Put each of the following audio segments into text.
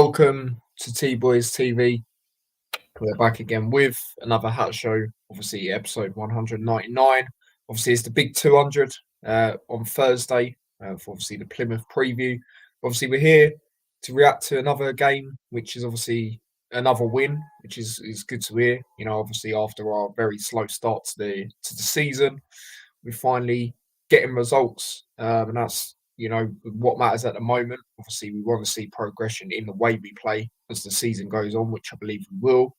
Welcome to T Boys TV. We're back again with another Hat Show, obviously episode 199. Obviously, it's the big 200 on Thursday for obviously the Plymouth preview. Obviously, we're here to react to another game, which is obviously another win, which is good to hear. You know, obviously after our very slow start to the season, we're finally getting results, and that's what matters at the moment. Obviously, we want to see progression in the way we play as the season goes on, which I believe we will.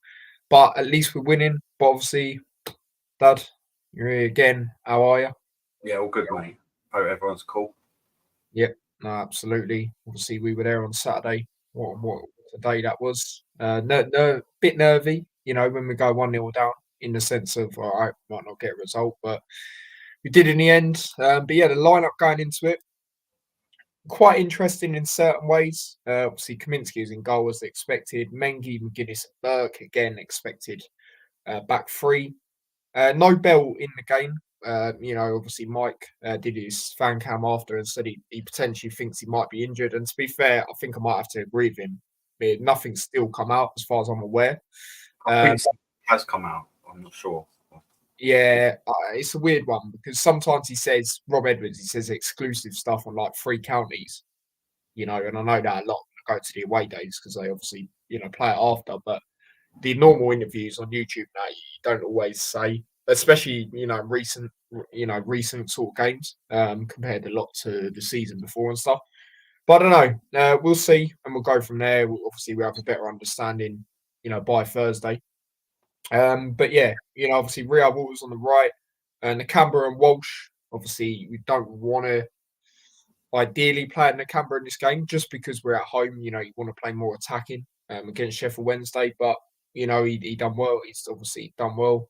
But at least we're winning. But obviously, Dad, you're here again. How are you? Yeah, all good, mate. Hope everyone's cool. Yep, no, absolutely. Obviously, we were there on Saturday. What a day that was. Bit nervy, when we go 1-0 down, in the sense of, all right, might not get a result, but we did in the end. But yeah, the lineup going into it, quite interesting in certain ways. Obviously, Kaminsky is in goal as expected. Mengi, McGuinness, and Burke again expected back three. No Bell in the game. Obviously Mike did his fan cam after and said he potentially thinks he might be injured. And to be fair, I think I might have to agree with him. Nothing's still come out as far as I'm aware. I think something has come out. I'm not sure. Yeah, it's a weird one because sometimes he says, Rob Edwards, he says exclusive stuff on like 3 counties, and I know that a lot when I go to the away days because they obviously, play it after. But the normal interviews on YouTube now, you don't always say, especially, recent sort of games compared a lot to the season before and stuff. But I don't know. We'll see and we'll go from there. Obviously, we have a better understanding, by Thursday. But yeah, obviously Real Waters on the right and Nakamba and Walsh. Obviously, we don't want to ideally play at Nakamba in this game just because we're at home. You want to play more attacking against Sheffield Wednesday, but he done well. He's obviously done well.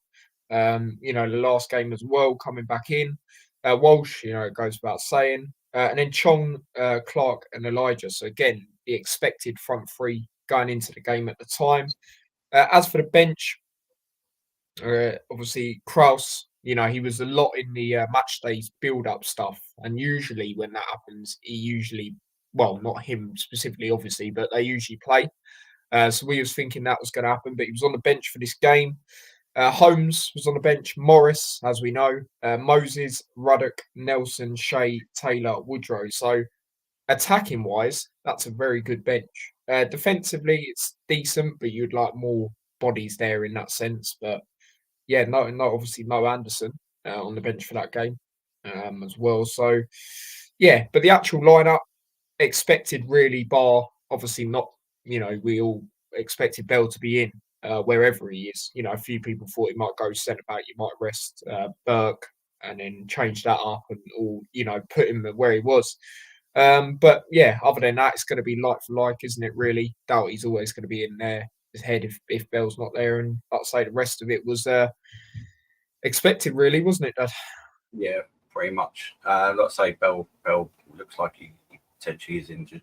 The last game as well, coming back in. Walsh, it goes without saying. And then Chong, Clark, and Elijah. So again, the expected front three going into the game at the time. As for the bench, obviously Kraus, he was a lot in the match days build-up stuff, and usually when that happens, well, not him specifically, obviously, but they usually play. So we was thinking that was going to happen, but he was on the bench for this game. Holmes was on the bench. Morris, as we know, Moses, Ruddock, Nelson, Shea, Taylor, Woodrow. So attacking wise, that's a very good bench. Defensively, it's decent, but you'd like more bodies there in that sense. But yeah, obviously no Anderson on the bench for that game as well. So yeah, but the actual lineup expected really, bar obviously not. We all expected Bell to be in wherever he is. A few people thought he might go centre back. You might rest Burke and then change that up or put him where he was. But yeah, other than that, it's going to be like for like, isn't it? Really, doubt he's always going to be in there. His head if Bell's not there, and like I say, the rest of it was expected, really, wasn't it, Dad? Yeah, pretty much. Like I say, Bell looks like he potentially is injured.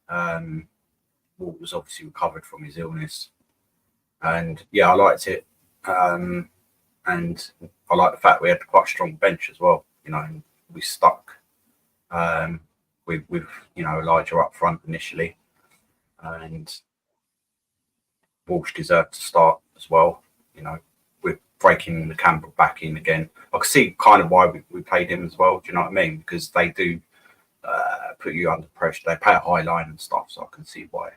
Walt was obviously recovered from his illness, and yeah, I liked it. And I like the fact we had quite a strong bench as well. And we stuck with Elijah up front initially, and Walsh deserved to start as well. We're breaking the Campbell back in again. I can see kind of why we played him as well. Do you know what I mean? Because they do put you under pressure. They play a high line and stuff, so I can see why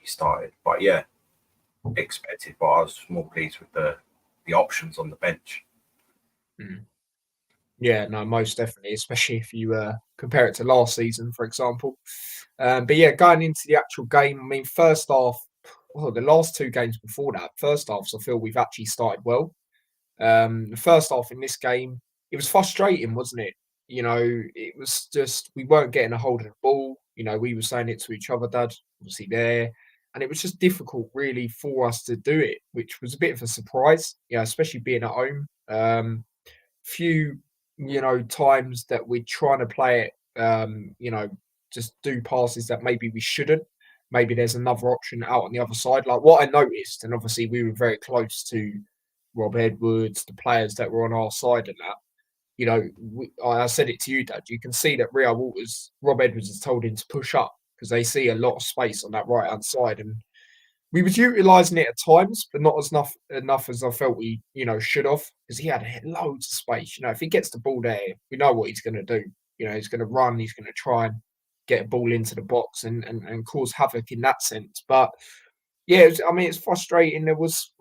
he started. But yeah, expected. But I was more pleased with the options on the bench. Yeah, no, most definitely, especially if you compare it to last season, for example. But yeah, going into the actual game, I mean, first half, the last 2 games before that, first halves, I feel we've actually started well. The first half in this game, it was frustrating, wasn't it? It was just, we weren't getting a hold of the ball. We were saying it to each other, Dad, obviously there. And it was just difficult, really, for us to do it, which was a bit of a surprise, especially being at home. Few, times that we're trying to play it, just do passes that maybe we shouldn't. Maybe there's another option out on the other side. Like what I noticed, and obviously we were very close to Rob Edwards, the players that were on our side and that. I said it to you, Dad. You can see that Rob Edwards has told him to push up because they see a lot of space on that right hand side, and we was utilising it at times, but not as enough as I felt we should have, because he had loads of space. If he gets the ball there, we know what he's going to do. He's going to run, he's going to try and get a ball into the box and cause havoc in that sense. But yeah, it's frustrating. There was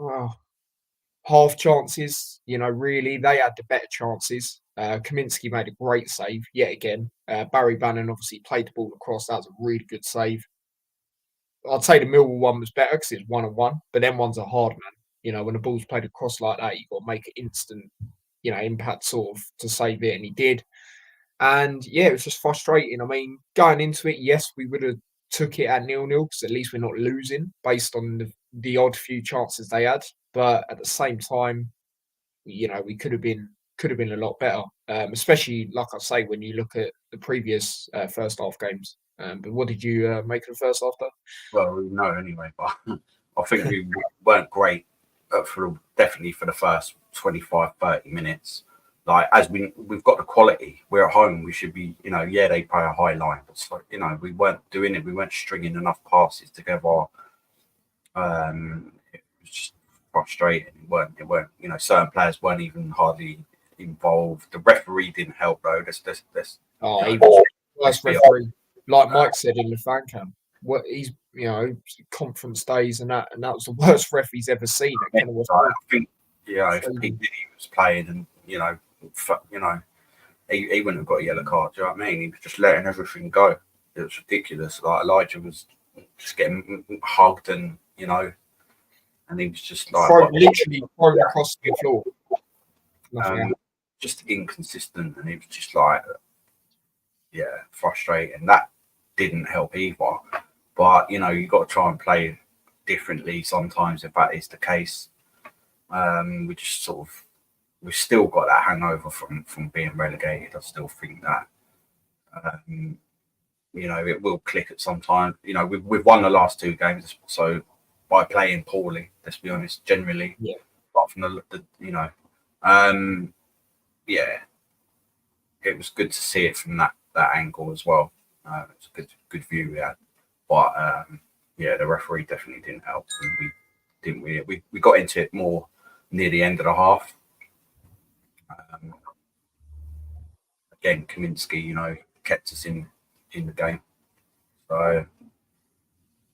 half chances, really. They had the better chances. Kaminsky made a great save yet again. Barry Bannon obviously played the ball across. That was a really good save. I'd say the Millwall one was better because it's 1-on-1, but then one's a hard man. When the ball's played across like that, you've got to make an instant, impact sort of to save it, and he did. And yeah, it was just frustrating. Going into it, yes, we would have took it at 0-0 because at least we're not losing based on the odd few chances they had. But at the same time, we could have been a lot better, especially like I say when you look at the previous first half games. But what did you make of the first half, though? Well, we know anyway, but I think we weren't great definitely for the first 25, 30 minutes. Like, as we've got the quality, we're at home, we should be, they play a high line, but we weren't doing it. We weren't stringing enough passes together. It was just frustrating. It weren't, certain players weren't even hardly involved. The referee didn't help though. He was the worst referee, like Mike said in the fan camp. What he's, conference days and that was the worst ref he's ever seen. I think, if Pete Diddy was playing and he wouldn't have got a yellow card. Do you know what I mean? He was just letting everything go. It was ridiculous. Like, Elijah was just getting hugged and he was just like literally thrown across the floor. Just inconsistent, and he was just like, frustrating. That didn't help either. But you got to try and play differently sometimes if that is the case. We just sort of, we've still got that hangover from being relegated. I still think that it will click at some time. We've won the last 2 games, so by playing poorly, let's be honest, generally, apart from it was good to see it from that angle as well. It's a good view we had, but the referee definitely didn't help. And we got into it more near the end of the half. Again, Kaminsky, kept us in the game. So,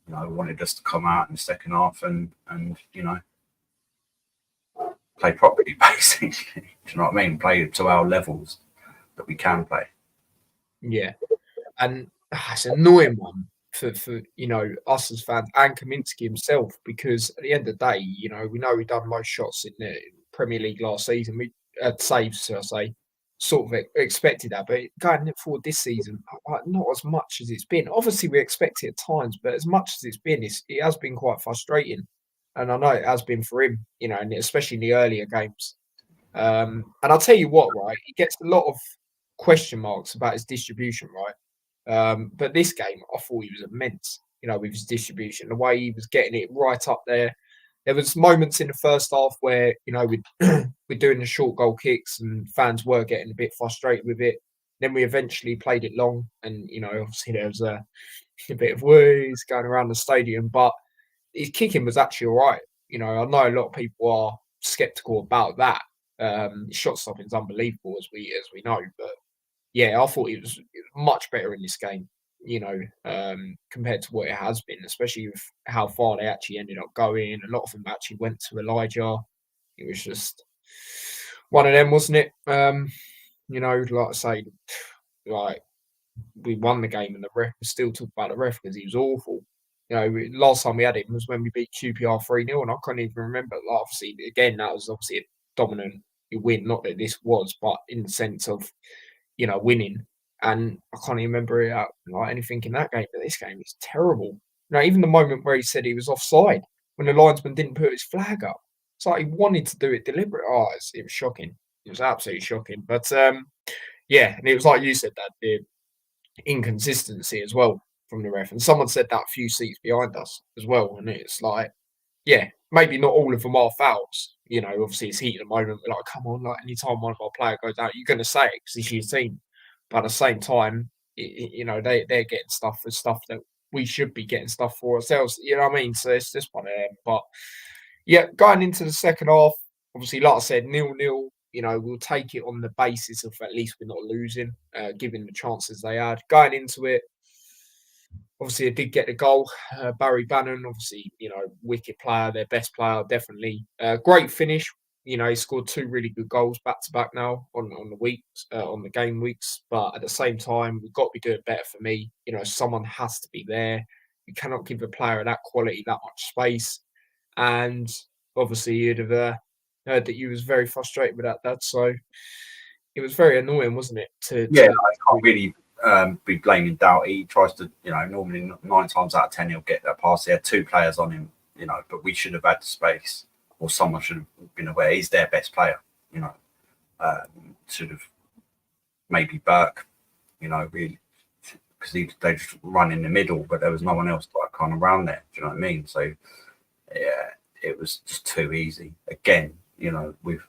wanted us to come out in the second half and play properly, basically. Do you know what I mean? Play to our levels that we can play. Yeah, and it's an annoying one for us as fans and Kaminsky himself, because at the end of the day, we know we've done most shots in the Premier League last season. We saves, I say, sort of expected that, but going forward this season, not as much as it's been. Obviously, we expect it at times, but as much as it's been, it has been quite frustrating, and I know it has been for him, and especially in the earlier games. And I'll tell you what, right? He gets a lot of question marks about his distribution, right? But this game, I thought he was immense, with his distribution, the way he was getting it right up there. There was moments in the first half where, we're doing the short goal kicks and fans were getting a bit frustrated with it. Then we eventually played it long, and, obviously there was a bit of woos going around the stadium, but his kicking was actually all right. I know a lot of people are sceptical about that. Shot stopping is unbelievable, as we know, but yeah, I thought it was much better in this game, compared to what it has been, especially with how far they actually ended up going. A lot of them actually went to Elijah. It was just one of them, wasn't it? Like I say, like, we won the game and the ref still talk about the ref because he was awful. Last time we had him was when we beat QPR 3-0, and I can't even remember. Like, obviously, again, that was obviously a dominant win. Not that this was, but in the sense of, winning. And I can't even remember anything in that game. But this game is terrible. Even the moment where he said he was offside when the linesman didn't put his flag up. It's like he wanted to do it deliberately. It was shocking. It was absolutely shocking. But and it was like you said, that the inconsistency as well from the ref. And someone said that a few seats behind us as well. And it's like, maybe not all of them are fouls. Obviously it's heat at the moment. We're like, come on, anytime one of our players goes out, you're going to say it because it's your team. But at the same time, they're getting stuff for stuff that we should be getting stuff for ourselves. You know what I mean? So it's just one of them. But yeah, going into the second half, obviously, like I said, 0-0. We'll take it on the basis of at least we're not losing, given the chances they had. Going into it, obviously, they did get the goal. Barry Bannon, obviously, wicked player, their best player, definitely. Great finish. He scored 2 really good goals back to back now on the weeks, on the game weeks. But at the same time, we've got to be doing better for me. Someone has to be there. You cannot give a player of that quality that much space. And obviously, you'd have heard that you was very frustrated with that, Dad. So it was very annoying, wasn't it? Yeah, I can't really be blaming Doughty. He tries to, normally 9 times out of 10 he'll get that pass. He had 2 players on him, but we should have had the space, or someone should have been aware. He's their best player, should have maybe Burke, really, because they just run in the middle, but there was no one else like kind of around there. Do you know what I mean? So yeah, it was just too easy. Again, we've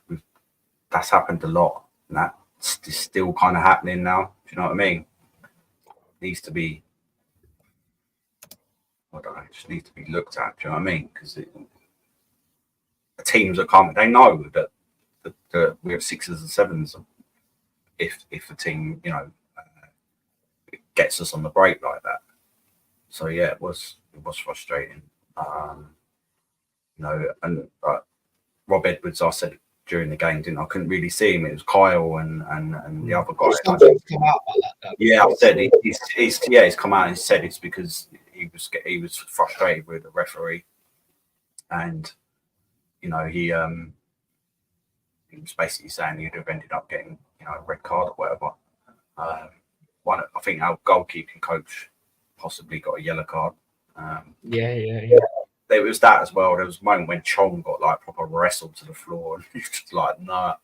that's happened a lot, and that's still kind of happening now. Do you know what I mean? Needs to be, I don't know, just needs to be looked at. Do you know what I mean? Because the teams are coming, they know that we have 6s and 7s. If the team, gets us on the break like that. So yeah, it was frustrating. And Rob Edwards, I said during the game, I couldn't really see him. It was Kyle and the other guy. Come out like that, yeah, I said he's come out and said it's because he was frustrated with the referee, and he was basically saying he'd have ended up getting a red card or whatever. I think our goalkeeping coach possibly got a yellow card. Yeah. There was that as well. There was a moment when Chong got like proper wrestled to the floor, and he's just like, nah,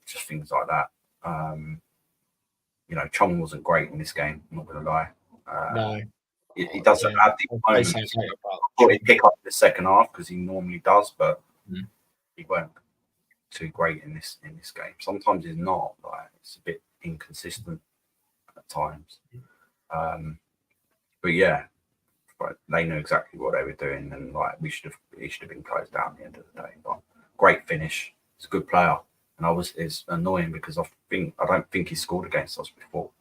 just things like that. Chong wasn't great in this game. I'm not gonna lie. No, he doesn't have the moments. I thought he'd pick up the second half because he normally does, but he weren't too great in this game. Sometimes he's not. Like it's a bit inconsistent at times. But yeah. But they knew exactly what they were doing, and like he should have been closed down at the end of the day. But great finish. He's a good player, and it's annoying because I don't think he scored against us before,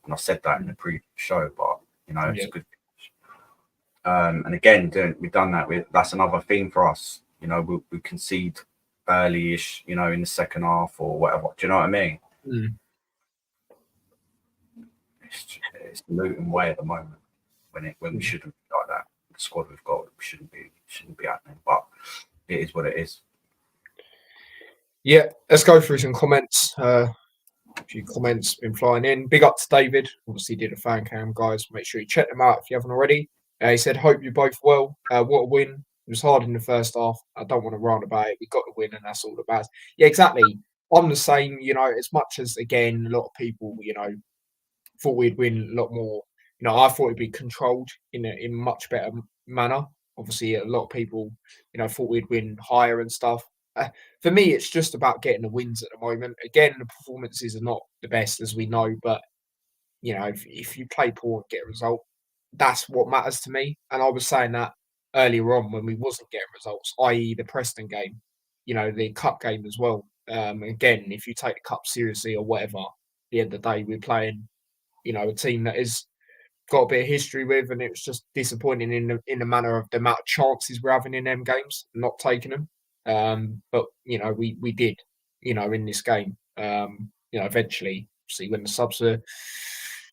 and I said that in the previous show. But it's a good finish. And again, we've done that. That's another theme for us. We concede early-ish, in the second half or whatever. Do you know what I mean? It's Luton way at the moment. When we shouldn't be like that, the squad we've got, we shouldn't be happening. But it is what it is. Yeah, let's go through some comments. A few comments been flying in. Big up to David. Obviously, did a fan cam, guys. Make sure you check them out if you haven't already. He said, "Hope you're both well. What a win! It was hard in the first half. I don't want to rant about it. We got the win, and that's all that matters." Yeah, exactly. I'm the same. As much as again, a lot of people, thought we'd win a lot more. I thought it'd be controlled in a much better manner. Obviously, a lot of people, thought we'd win higher and stuff. For me, it's just about getting the wins at the moment. Again, the performances are not the best, as we know, but if you play poor and get a result, that's what matters to me. And I was saying that earlier on when we wasn't getting results, i.e., the Preston game, the cup game as well. Again, if you take the cup seriously or whatever, at the end of the day, we're playing, a team that is got a bit of history with, and it was just disappointing in the manner of the amount of chances we're having in them games, not taking them. But we did, in this game. Eventually, see when the subs are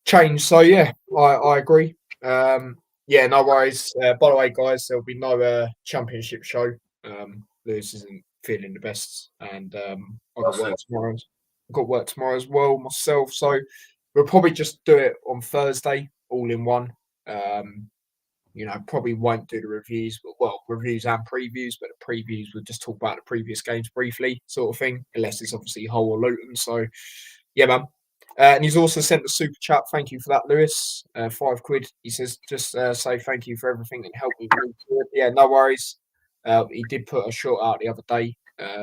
changed. So yeah, I agree. Yeah, no worries. By the way, guys, there'll be no championship show. Lewis isn't feeling the best, and I've got work tomorrow. I've got work tomorrow as well myself, so we'll probably just do it on Thursday, all in one. Probably won't do the reviews, reviews and previews, but the previews we'll just talk about the previous games briefly, sort of thing, unless it's obviously Hull or Luton. So, yeah, man. And he's also sent a super chat. Thank you for that, Lewis. £5. He says, just say thank you for everything and help me move forward. Yeah, no worries. He did put a short out the other day.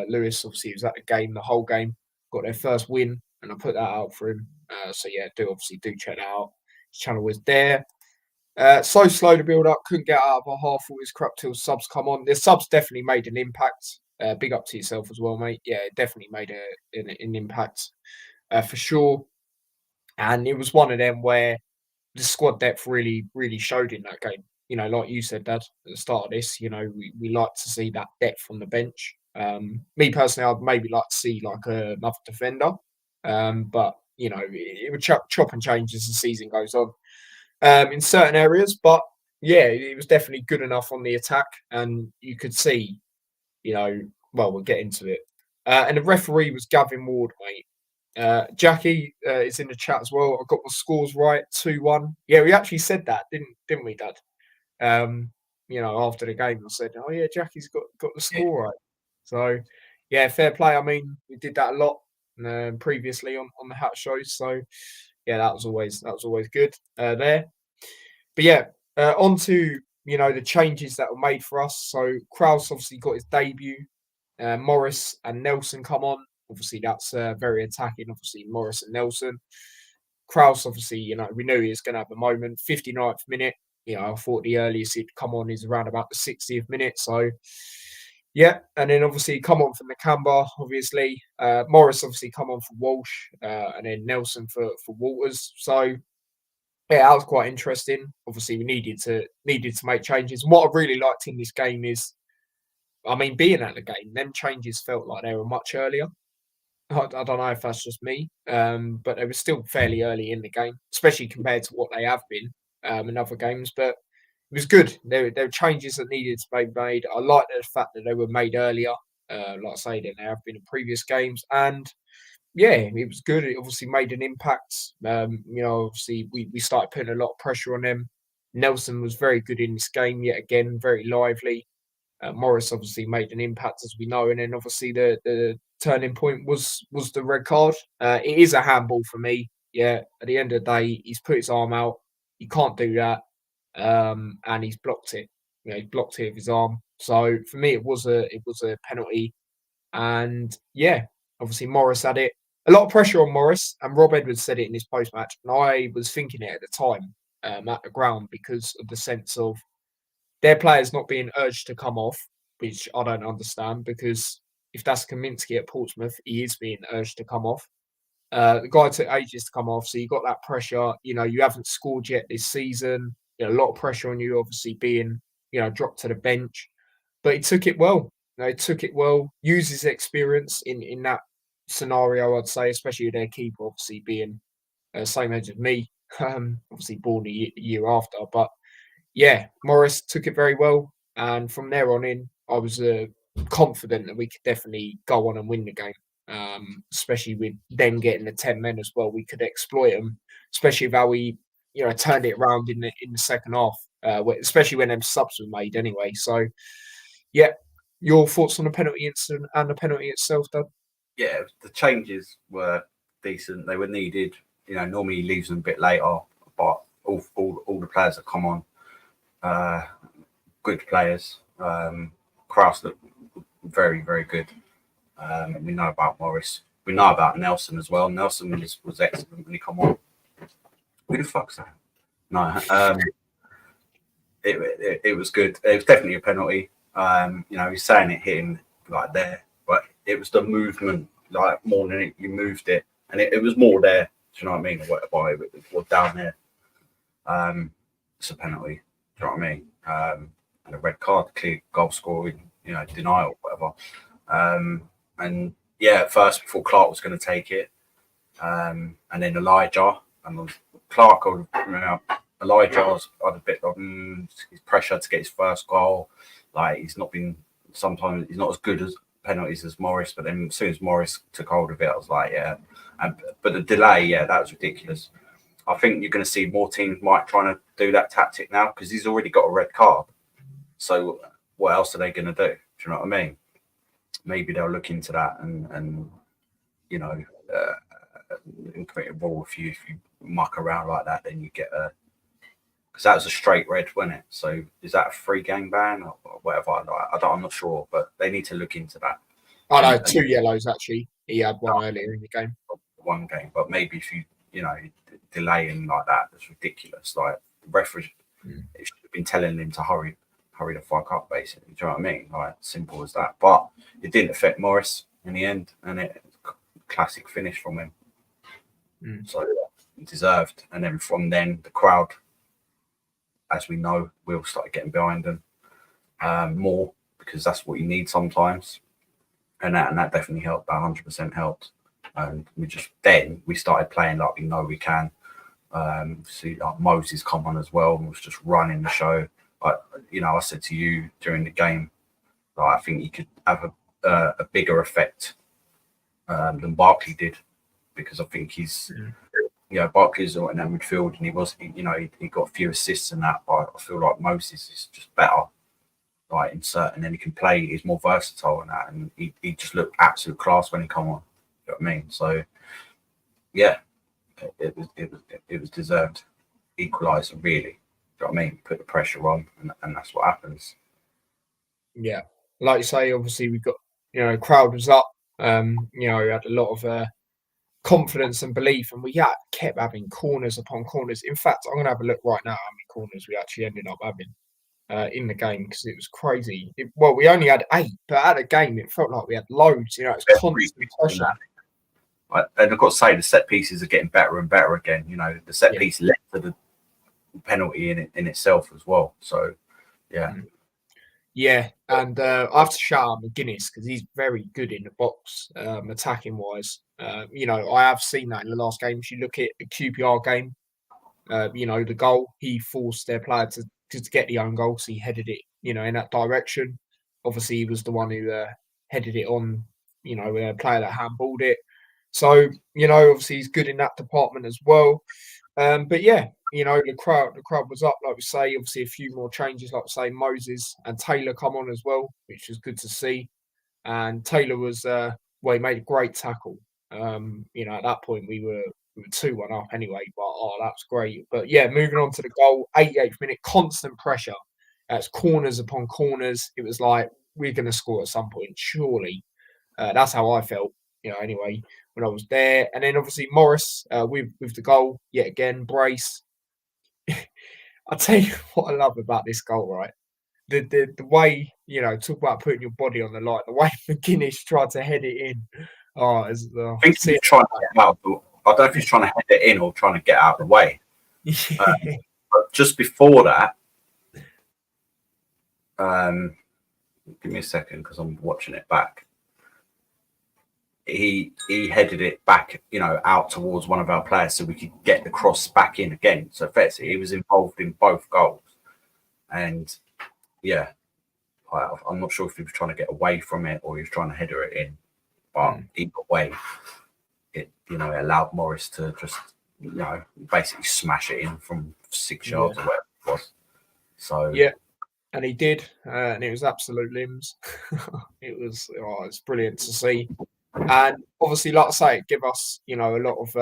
Lewis, obviously, was at the game, the whole game, got their first win, and I put that out for him. So, yeah, do check that out. His channel is there. So slow to build up, couldn't get out of a half all his crap till subs come on. The subs definitely made an impact. Big up to yourself as well, mate. Yeah, it definitely made an impact for sure. And it was one of them where the squad depth really showed in that game. Like you said, Dad, at the start of this, we like to see that depth on the bench. Me personally, I'd maybe like to see like another defender, but it would chop and change as the season goes on in certain areas. But yeah, it was definitely good enough on the attack, and you could see, well, we'll get into it. And the referee was Gavin Ward, mate. Jackie is in the chat as well. I got the scores right, 2-1. Yeah, we actually said that, didn't we, Dad? After the game, I said, "Oh yeah, Jackie's got the score right." So, yeah, fair play. I mean, we did that a lot previously on the Hat shows. So, yeah, that was always good there. But yeah, on to the changes that were made for us. So Kraus obviously got his debut. Morris and Nelson come on. Obviously, that's very attacking. Obviously, Morris and Nelson. Kraus, obviously, we knew he was going to have a moment. 59th minute. I thought the earliest he'd come on is around about the 60th minute. So, yeah. And then obviously come on from Nakamba, obviously. Morris obviously come on for Walsh. And then Nelson for Walters. So, yeah, that was quite interesting. Obviously, we needed to make changes. And what I really liked in this game is, I mean, being at the game, them changes felt like they were much earlier. I don't know if that's just me, but they were still fairly early in the game, especially compared to what they have been in other games. But it was good. There were changes that needed to be made. I like the fact that they were made earlier, like I say, than they have been in previous games. And yeah, it was good. It obviously made an impact. Obviously we started putting a lot of pressure on them. Nelson was very good in this game yet again, very lively. Morris obviously made an impact, as we know, and then obviously the turning point was the red card. It is a handball for me. Yeah, at the end of the day, he's put his arm out. You can't do that, and he's blocked it. He blocked it with his arm. So for me, it was a penalty, and yeah, obviously Morris had it. A lot of pressure on Morris, and Rob Edwards said it in his post match, and I was thinking it at the time at the ground because of the sense of their players not being urged to come off, which I don't understand because if that's Kaminsky at Portsmouth, he is being urged to come off. The guy took ages to come off, so you got that pressure. You haven't scored yet this season. A lot of pressure on you, obviously being dropped to the bench, but he took it well. He took it well. Used his experience in that scenario, I'd say, especially with their keeper, obviously being same age as me, obviously born a year after, but yeah, Morris took it very well, and from there on in, I was confident that we could definitely go on and win the game. Especially with them getting the 10 men as well, we could exploit them. Especially with how we, turned it around in the second half, especially when them subs were made anyway. So, yeah, your thoughts on the penalty incident and the penalty itself, Dad? Yeah, the changes were decent. They were needed. Normally he leaves them a bit later, but all the players that come on. Good players. Kraus looked very, very good. We know about Morris. We know about Nelson as well. Nelson was excellent when he come on. Who the fuck's that? No, it was good. It was definitely a penalty. He's saying it hit him like there, but it was the movement, like more than you moved it, and it was more there. Do you know what I mean? Or it was down there. It's a penalty. Do you know what I mean? And a red card, clear goal scoring, denial, whatever. And yeah, at first we thought Clark was going to take it, and then Elijah and Clark. Elijah's had a bit of his pressure to get his first goal. Like he's not been. Sometimes he's not as good as penalties as Morris, but then as soon as Morris took hold of it, I was like, yeah. But the delay, yeah, that was ridiculous. I think you're going to see more teams might trying to do that tactic now because he's already got a red card. So what else are they going to do? Do you know what I mean? Maybe they'll look into that and create a rule if you muck around like that, then you get a because that was a straight red, wasn't it? So is that a free game ban or whatever? I'm not sure, but they need to look into that. I know 2 yellows actually. He had one earlier in the game. One game, but maybe if you delaying like that, that's ridiculous. Like the referee, Mm. It should have been telling him to hurry the fuck up, basically. Do you know what I mean? Like, simple as that. But it didn't affect Morris in the end, and it classic finish from him. Mm. So deserved. And then from then, the crowd, as we know, we all started getting behind them more, because that's what you need sometimes. And that definitely helped. 100% helped. And we started playing like we know we can. See, like Moses come on as well and was just running the show. Like, I said to you during the game, like, I think he could have a bigger effect than Barkley did, because I think he's, Barkley's in that midfield, and he got a few assists and that. But I feel like Moses is just better, like, in certain, and then he can play. He's more versatile in that, and he just looked absolute class when he come on. You know what I mean? So yeah, it was deserved. Equaliser, really. Do you know what I mean? Put the pressure on, and that's what happens. Yeah, like you say, obviously we got, crowd was up. We had a lot of confidence and belief, and we kept having corners upon corners. In fact, I'm going to have a look right now how many corners we actually ended up having in the game, because it was crazy. We only had 8, but at a game it felt like we had loads. It's constant pressure. And I've got to say, the set pieces are getting better and better again. The set piece led to the penalty in itself as well. So, yeah. Yeah, and I have to shout out McGuinness, because he's very good in the box, attacking wise. I have seen that in the last game. If you look at the QPR game, the goal, he forced their player to get the own goal, so he headed it, in that direction. Obviously, he was the one who headed it on, a player that handballed it. So, obviously he's good in that department as well. But yeah, the crowd was up, like we say. Obviously, a few more changes, like we say, Moses and Taylor come on as well, which was good to see. And Taylor was, he made a great tackle. At that point we were 2-1 up anyway, but that's great. But yeah, moving on to the goal, 88th minute, constant pressure. It's corners upon corners. It was like, we're going to score at some point, surely. That's how I felt, anyway, when I was there. And then obviously Morris with the goal, yet again, brace. I'll tell you what I love about this goal, right? The way, talk about putting your body on the line, the way McGuinness tried to head it in. I think he's trying to get out. I don't know if he's trying to head it in or trying to get out of the way. But just before that, give me a second because I'm watching it back. He headed it back, out towards one of our players so we could get the cross back in again. So effectively, he was involved in both goals. And yeah, I'm not sure if he was trying to get away from it or he was trying to header it in. But either way, it allowed Morris to just basically smash it in from 6 yards or whatever it was. So yeah, and he did, and it was absolute limbs. It's brilliant to see. And obviously, like I say, it gave us, a lot of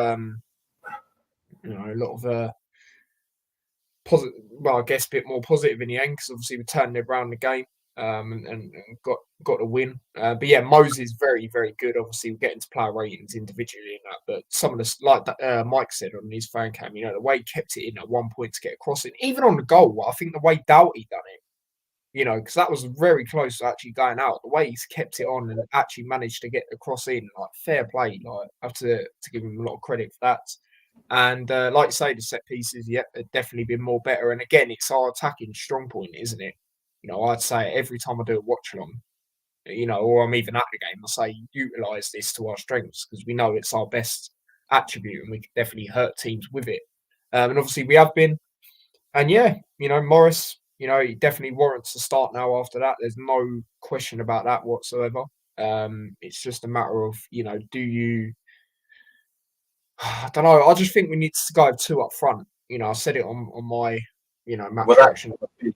positive. Well, I guess a bit more positive in the end, because obviously we turned around the game and got a win. But yeah, Moses very, very good. Obviously, we're getting to player ratings individually in that, but some of the, like Mike said on his fan cam, the way he kept it in at one point to get across it, even on the goal, I think the way Doughty done it. Because that was very close to actually going out. The way he's kept it on and actually managed to get the cross in, like, fair play. Like, I have to give him a lot of credit for that. And like you say, the set pieces, they've definitely been more better. And again, it's our attacking strong point, isn't it? I'd say every time I do a watch along, or I'm even at the game, I say utilise this to our strengths, because we know it's our best attribute and we can definitely hurt teams with it. And obviously we have been. And yeah, Morris, he definitely warrants a start now after that. There's no question about that whatsoever. It's just a matter of, do you... I don't know. I just think we need to go 2 up front. I said it on my, match reaction.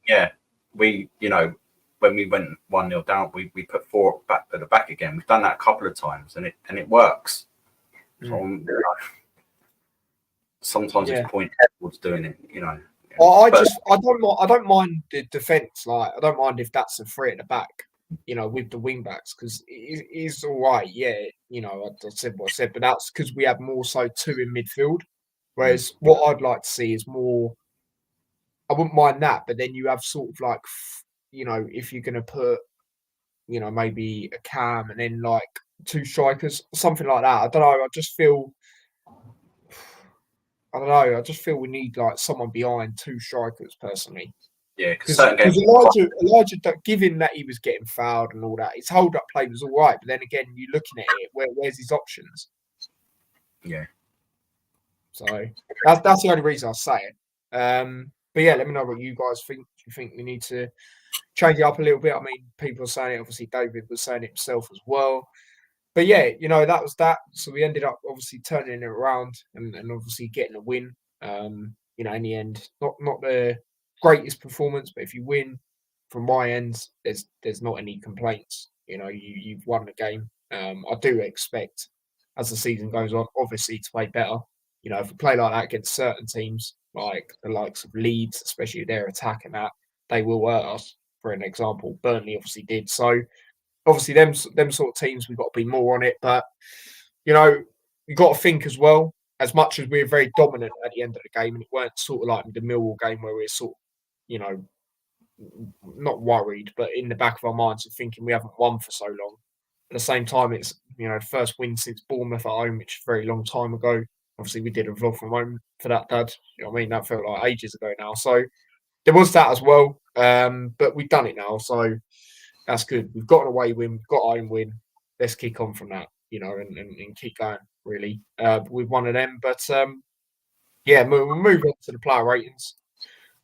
Yeah, we, when we went 1-0 down, we put 4 back at the back again. We've done that a couple of times, and it works. So, sometimes it's point towards doing it, I don't mind the defence. Like, I don't mind if that's a 3 at the back, with the wing backs, because it's all right. Yeah, I said what I said, but that's because we have more so 2 in midfield. Whereas what I'd like to see is more I wouldn't mind that. But then you have sort of like, if you're gonna put, maybe a cam and then like two strikers, something like that. I don't know. I don't know. I just feel we need like someone behind two strikers personally. Yeah, because Because certain games. Elijah, given that he was getting fouled and all that, his hold up play was all right. But then again, you're looking at it, where's his options? Yeah. So that's the only reason I say it. But yeah, let me know what you guys think. Do you think we need to change it up a little bit? I mean, people are saying it. Obviously, David was saying it himself as well. But yeah, that was that. So we ended up obviously turning it around and obviously getting a win. In the end, not the greatest performance, but if you win, from my end, there's not any complaints. You've won the game. I do expect as the season goes on, obviously to play better. If we play like that against certain teams, like the likes of Leeds, especially their attack and that, they will hurt us. For an example, Burnley obviously did. So obviously, them sort of teams, we've got to be more on it. But you got to think as well. As much as we're very dominant at the end of the game, and it weren't sort of like the Millwall game where we're sort of, not worried, but in the back of our minds, we're thinking we haven't won for so long. At the same time, it's first win since Bournemouth at home, which is a very long time ago. Obviously, we did a vlog from home for that, Dad. That felt like ages ago now. So there was that as well. But we've done it now, so that's good. We've got an away win, we've got our own win. Let's kick on from that, and keep going, really, with one of them. But yeah, we'll move on to the player ratings.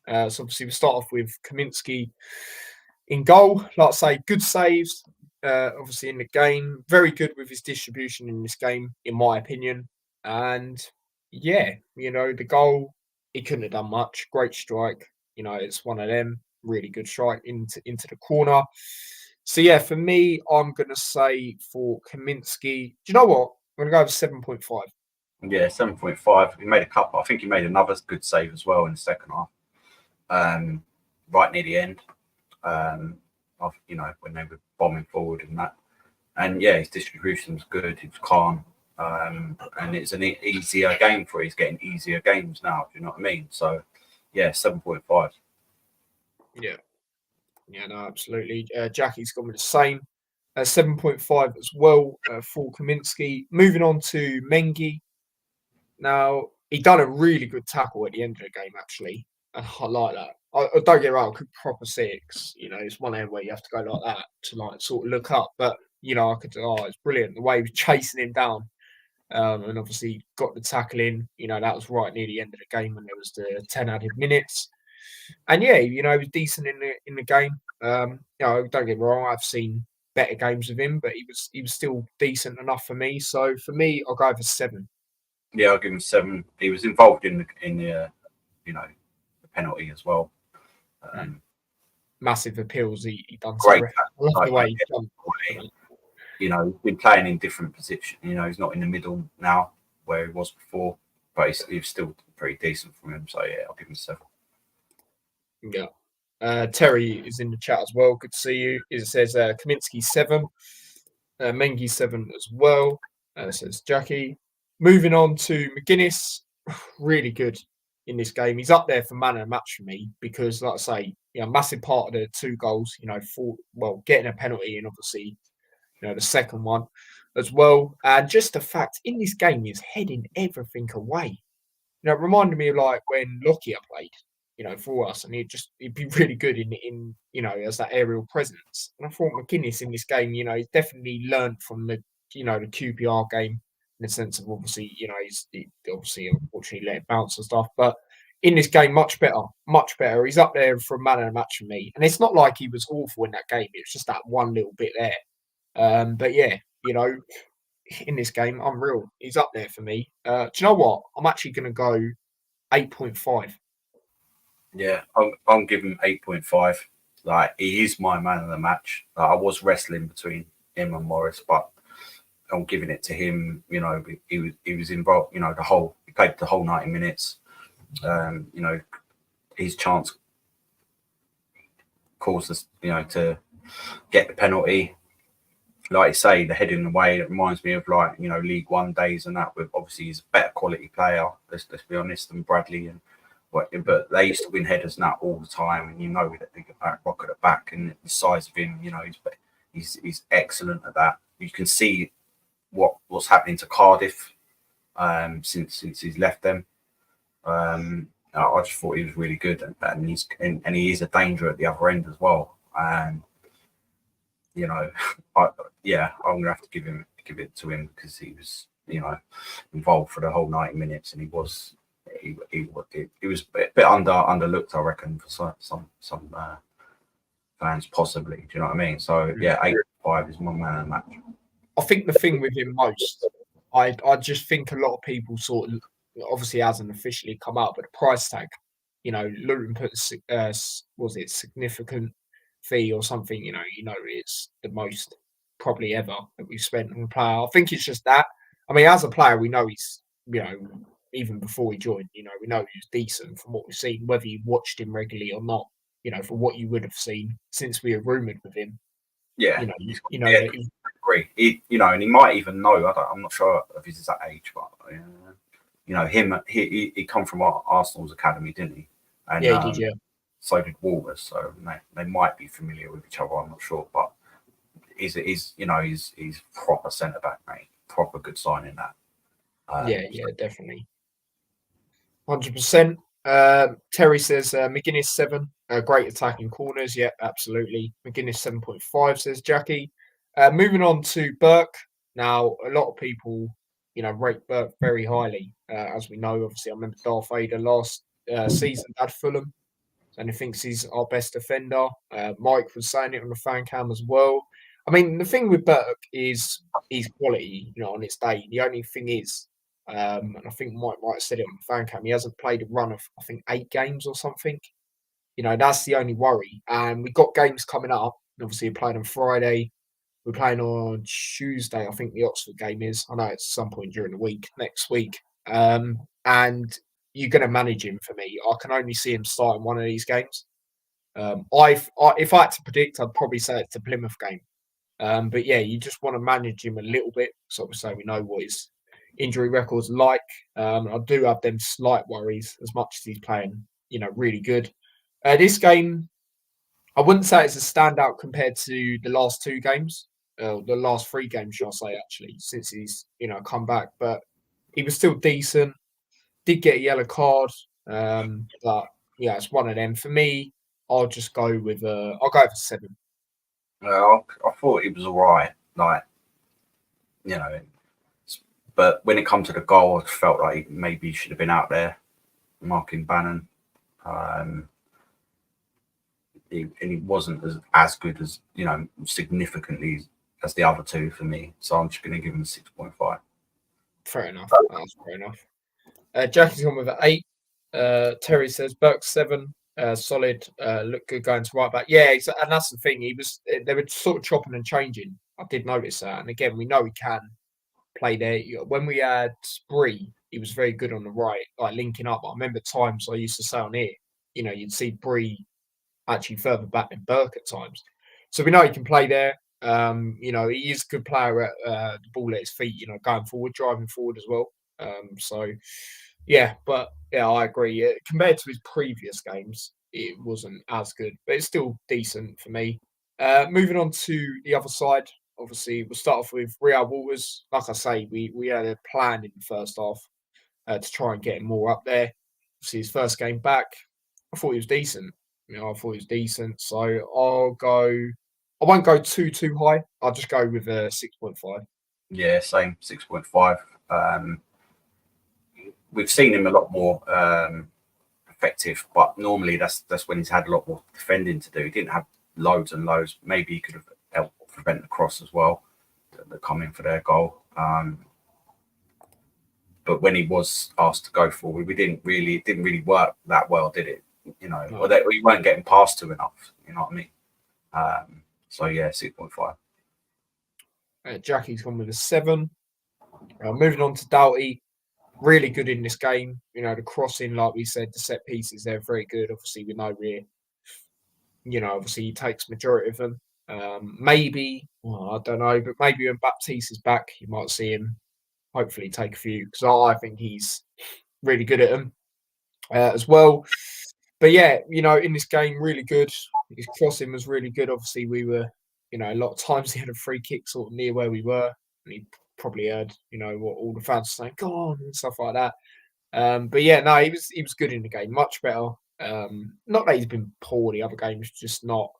So obviously we start off with Kaminsky in goal. Like I say, good saves, obviously in the game. Very good with his distribution in this game, in my opinion. And yeah, the goal, he couldn't have done much. Great strike. It's one of them. Really good strike into the corner. So yeah, for me, I'm gonna say for Kaminsky, do you know what? I'm gonna go with 7.5. Yeah, 7.5. He made a couple. I think he made another good save as well in the second half. Right near the end. When they were bombing forward and that. And yeah, his distribution was good. He was calm. And it's an easier game for. He's getting easier games now. Do you know what I mean? So yeah, 7.5. Yeah. Yeah, no, absolutely. Jackie's gone with the same. 7.5 as well for Kaminsky. Moving on to Mengi. Now, he done a really good tackle at the end of the game, actually. I like that. I don't get wrong, I could proper six. It's one end where you have to go like that to like sort of look up. But, it's brilliant. The way he was chasing him down. And obviously got the tackle in. That was right near the end of the game when there was the 10 added minutes. And yeah, he was decent in the game. Don't get me wrong, I've seen better games of him, but he was still decent enough for me. So for me, I'll go for 7. Yeah, I'll give him 7. He was involved in the the penalty as well. Massive appeals he done. Great. I love the way he jumped. He's been playing in different positions. He's not in the middle now where he was before, but he's still pretty decent from him. So yeah, I'll give him 7. Yeah. Terry is in the chat as well. Good to see you. It says Kaminsky 7, Mengi 7 as well. Says Jackie. Moving on to McGuinness, really good in this game. He's up there for man of the match for me because, like I say, massive part of the 2 goals. Getting a penalty and obviously, the second one as well. And just the fact in this game he's heading everything away. It reminded me of like when Lockyer played. For us, and he'd be really good in as that aerial presence. And I thought McGuinness in this game, he's definitely learned from the the QPR game in the sense of obviously, he obviously unfortunately let it bounce and stuff, but in this game, much better. He's up there for man of the match for me, and it's not like he was awful in that game. It was just that one little bit there. But yeah, in this game, unreal. He's up there for me. Do you know what? I'm actually going to go 8.5. Yeah, I'm giving 8.5. Like, he is my man of the match. I was wrestling between him and Morris, but I'm giving it to him. He was involved. He played the whole 90 minutes. His chance caused us, to get the penalty. Like you say, the heading away, it reminds me of League One days and that. With obviously he's a better quality player. Let's be honest than Bradley and But they used to win headers now all the time, and that they get back rock at the back, and the size of him, he's excellent at that. You can see what's happening to Cardiff since he's left them. I just thought he was really good, and he is a danger at the other end as well. And I'm gonna have to give it to him because he was involved for the whole 90 minutes, and he was a bit underlooked, I reckon, for some fans possibly. Do you know what I mean? So yeah, 8.5 is my man of the match. I think the thing with him most, I just think a lot of people sort of, obviously hasn't officially come out, but the price tag, Luton put was it significant fee or something, it's the most probably ever that we've spent on a player. I think it's just that. I mean, as a player, we know he's, even before he joined, we know he was decent from what we've seen, whether you watched him regularly or not, for what you would have seen since we were rumoured with him. Yeah, that I agree. And he might even know. I'm not sure of his exact age, but he come from Arsenal's academy, didn't he? And, yeah, he did. Yeah. So did Wolves, so they might be familiar with each other. I'm not sure, but he's proper centre back, mate. Proper good signing that. Yeah, definitely. 100%. Terry says McGuinness 7, great attacking corners. Yeah, absolutely. McGuinness 7.5 says Jackie. Moving on to Burke. Now, a lot of people, rate Burke very highly. As we know, obviously, I remember Darth Vader last season at Fulham, and he thinks he's our best defender. Mike was saying it on the fan cam as well. I mean, the thing with Burke is he's quality, on its day. The only thing is, and I think Mike might have said it on the fan cam, he hasn't played a run of, I think, 8 games or something. That's the only worry. And we've got games coming up. Obviously, we're playing on Friday. We're playing on Tuesday, I think the Oxford game is. I know it's some point during the week, next week. And you're going to manage him for me. I can only see him starting one of these games. If I had to predict, I'd probably say it's the Plymouth game. But yeah, you just want to manage him a little bit. So obviously we know what his injury record's like. I do have them slight worries as much as he's playing, really good. This game, I wouldn't say it's a standout compared to the last 2 games. The last 3 games, shall I say, actually, since he's, come back. But he was still decent. Did get a yellow card. But yeah, it's one of them. For me, I'll just go with I'll go for 7. Well, I thought it was all right, but when it comes to the goal, I felt like maybe he should have been out there marking Bannon. And he wasn't as good as, significantly as the other 2 for me. So I'm just going to give him a 6.5. Fair enough. That's fair enough. Jackie's gone with an 8. Terry says Burke 7. Solid. Look good going to right back. Yeah, and that's the thing. They were sort of chopping and changing. I did notice that. And again, we know he can play there. When we had Bree, he was very good on the right, like linking up. I remember times I used to say on here, you'd see Bree actually further back than Burke at times. So we know he can play there. He is a good player at the ball at his feet, going forward, driving forward as well. But I agree. Compared to his previous games, it wasn't as good, but it's still decent for me. Moving on to the other side, obviously, we'll start off with Real Waters. Like I say, we had a plan in the first half to try and get him more up there. Obviously, his first game back, I thought he was decent. So I won't go too high. I'll just go with 6.5. Yeah, same 6.5. We've seen him a lot more effective, but normally that's when he's had a lot more defending to do. He didn't have loads and loads. Maybe he could have helped prevent the cross as well that come in for their goal. But when he was asked to go forward, it didn't really work that well, did it? Or we weren't getting past to enough. You know what I mean? So yeah, 6.5. Jackie's gone with a 7. Moving on to Doughty. Really good in this game. The crossing, like we said, the set pieces, they're very good. Obviously, we know obviously he takes majority of them. Maybe, I don't know, but maybe when Baptiste is back, you might see him hopefully take a few because I think he's really good at them. as well. But yeah, in this game, really good. His crossing was really good. Obviously, we were, a lot of times he had a free kick sort of near where we were, and he probably heard, what all the fans were saying, "Go on" and stuff like that. But yeah, no, he was good in the game, much better. Not that he's been poor the other games, just not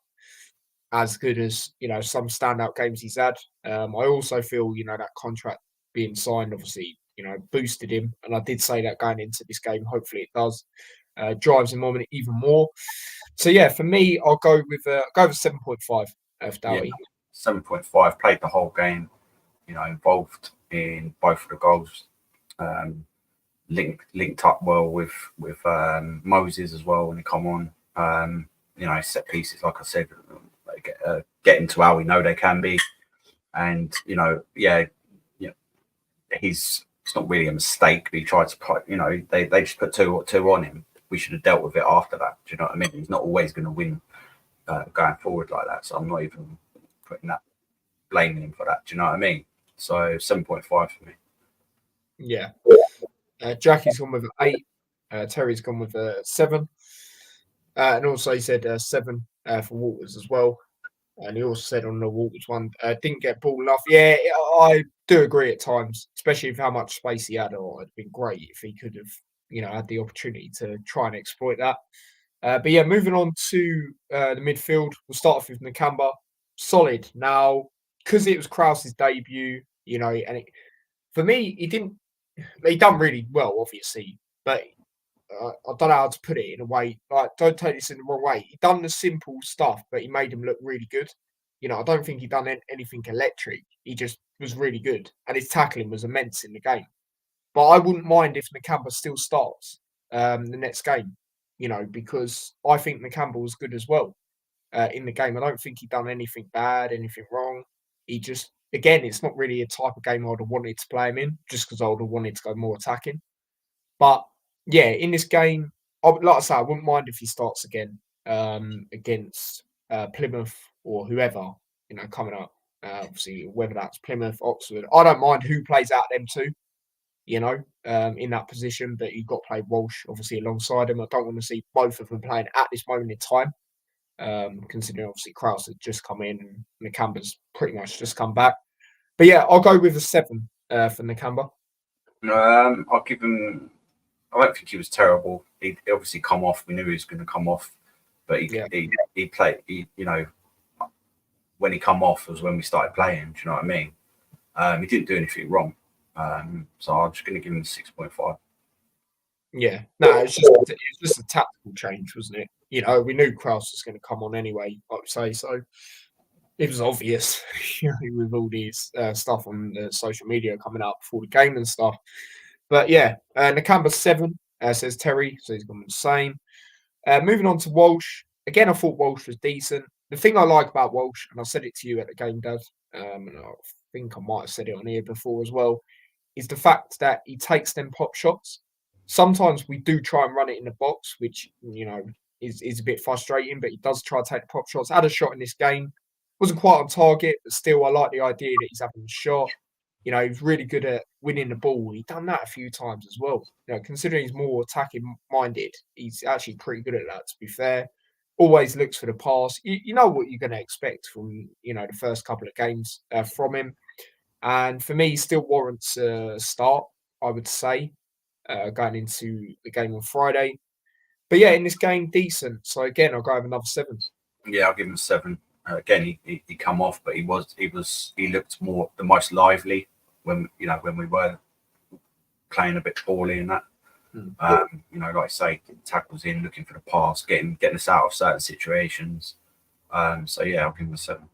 as good as some standout games he's had. I also feel that contract being signed obviously boosted him, and I did say that going into this game. Hopefully, it does drives him on even more. So yeah, for me, I'll go with 7.5 of Yeah, Doughty. 7.5. Played the whole game. Involved in both of the goals. Linked up well with Moses as well when he come on. Set pieces, like I said, getting to how we know they can be, and it's not really a mistake. But he tried to put, they just put two on him. We should have dealt with it after that. Do you know what I mean? He's not always going to win going forward like that. So I'm not even blaming him for that. Do you know what I mean? So 7.5 for me. Yeah. Jackie's gone with an 8. Terry's gone with a 7. And also he said 7 for Walters as well. And he also said on the Walters one, didn't get ball enough. Yeah, I do agree at times, especially with how much space he had. Or it'd been great if he could have, had the opportunity to try and exploit that. But yeah, moving on to the midfield, we'll start off with Nakamba. Solid. Now, because it was Krause's debut, for me, he done really well, obviously, but I don't know how to put it in a way. Like, don't take this in the wrong way. He done the simple stuff, but he made him look really good. I don't think he done anything electric. He just was really good, and his tackling was immense in the game. But I wouldn't mind if Nakamba still starts the next game, because I think Nakamba was good as well in the game. I don't think he done anything bad, anything wrong. He just, again, it's not really a type of game I would have wanted to play him in, just because I would have wanted to go more attacking. But yeah, in this game, like I say, I wouldn't mind if he starts again against Plymouth or whoever, coming up. Obviously, whether that's Plymouth, Oxford, I don't mind who plays out them two, in that position. But you've got to play Walsh, obviously, alongside him. I don't want to see both of them playing at this moment in time, considering obviously Krause had just come in and Nakamba's pretty much just come back. But yeah, I'll go with a 7 for Nakamba. I'll give him. I don't think he was terrible. He obviously come off. We knew he was going to come off, but he played. When he come off was when we started playing. Do you know what I mean? He didn't do anything wrong. So I'm just going to give him 6.5. Yeah, no, it's just a tactical change, wasn't it? We knew Krause was going to come on anyway, I would say. So it was obvious, with all these stuff on the social media coming out before the game and stuff. But yeah, Nakamba 7, says Terry, so he's gone the same. Moving on to Walsh. Again, I thought Walsh was decent. The thing I like about Walsh, and I said it to you at the game, Dad, and I think I might have said it on here before as well, is the fact that he takes them pop shots. Sometimes we do try and run it in the box, which, is a bit frustrating, but he does try to take the pop shots. Had a shot in this game. Wasn't quite on target, but still, I like the idea that he's having a shot. He's really good at winning the ball. He's done that a few times as well. Considering he's more attacking minded, he's actually pretty good at that, to be fair. Always looks for the pass. You know what you're going to expect from, the first couple of games from him. And for me, he still warrants a start, I would say, going into the game on Friday. But yeah, in this game, decent. So again, I'll go with another 7. Yeah, I'll give him 7. Again, he come off, but he looked more the most lively when we were playing a bit poorly in that. Like I say, tackles in, looking for the pass, getting us out of certain situations. So yeah, I'll give him a 7.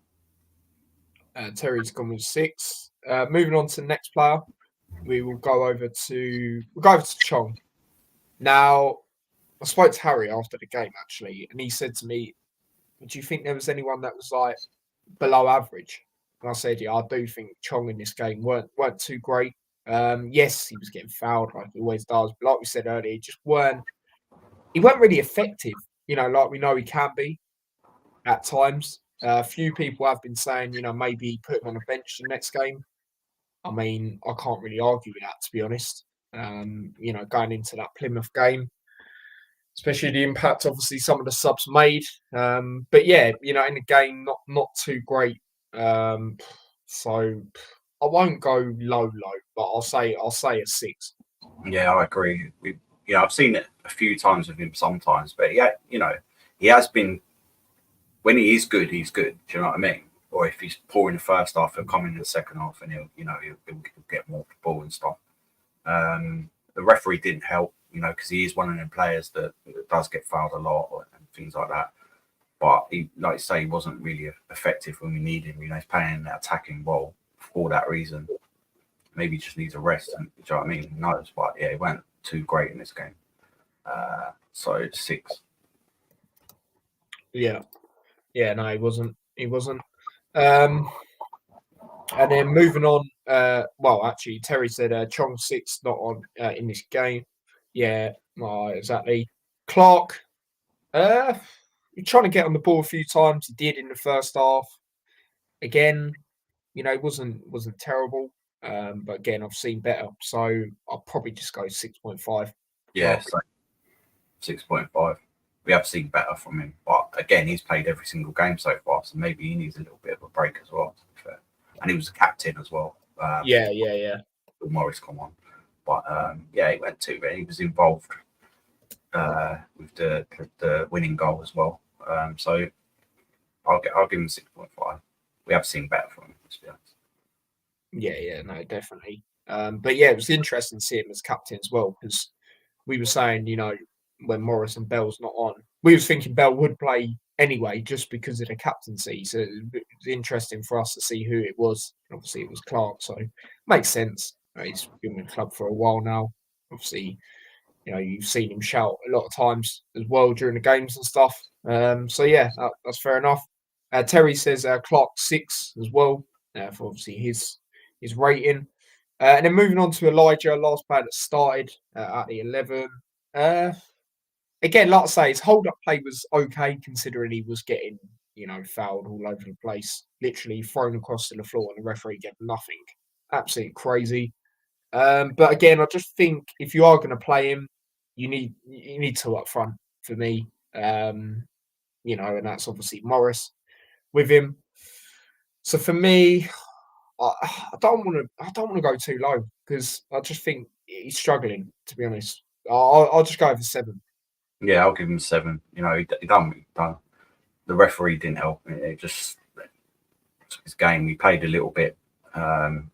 Terry's gone with 6. Moving on to the next player, we'll go over to Chong. Now, I spoke to Harry after the game actually, and he said to me, "Do you think there was anyone that was like below average?" And I said, "Yeah, I do think Chong in this game weren't too great. Yes, he was getting fouled like he always does, but like we said earlier, he weren't really effective. Like we know he can be at times. A few people have been saying, maybe put him on a bench the next game. I mean, I can't really argue with that, to be honest. Going into that Plymouth game. especially the impact obviously some of the subs made. But yeah, in the game, not too great. So I won't go low, but I'll say a 6. Yeah, I agree. I've seen it a few times with him sometimes, but yeah, he has been when he is good, he's good. Do you know what I mean? Or if he's poor in the first half, he'll come in the second half and he'll get more ball and stuff. The referee didn't help, because he is one of them players that does get fouled a lot and things like that. But he, like you say, he wasn't really effective when we need him. He's playing that attacking role for that reason. Maybe he just needs a rest. And, do you know what I mean? Who knows? But yeah, he went too great in this game. So 6. Yeah, no, he wasn't. And then moving on. Well, actually, Terry said Chong 6 not on in this game. Yeah, exactly. Clark, he trying to get on the ball a few times. He did in the first half. Again, it wasn't terrible. But again, I've seen better, so I'll probably just go 6.5. Yeah, so 6.5. We have seen better from him, but again, he's played every single game so far, so maybe he needs a little bit of a break as well. To be fair, and he was a captain as well. Yeah. With Morris come on, but yeah, he went too. But he was involved with the winning goal as well. So I'll give him 6.5. We have seen better from him, to be honest. Yeah, no, definitely. But yeah, it was interesting to see him as captain as well, because we were saying, when Morris and Bell's not on, we was thinking Bell would play anyway, just because of the captaincy. So it was interesting for us to see who it was. Obviously, it was Clark, so makes sense. He's been with the club for a while now. Obviously, you've seen him shout a lot of times as well during the games and stuff. So yeah, that's fair enough. Terry says Clark 6 as well, for obviously his rating. And then moving on to Elijah, last player that started at the 11. Again, like I say, his hold-up play was okay, considering he was getting, fouled all over the place, literally thrown across to the floor, and the referee get nothing. Absolutely crazy. But again, I just think if you are going to play him, you need 2 up front for me. And that's obviously Morris with him. So for me, I don't want to go too low, because I just think he's struggling. To be honest, I'll just go over 7. Yeah, I'll give him 7. He done what he done. The referee didn't help. It just took his game. He played a little bit, and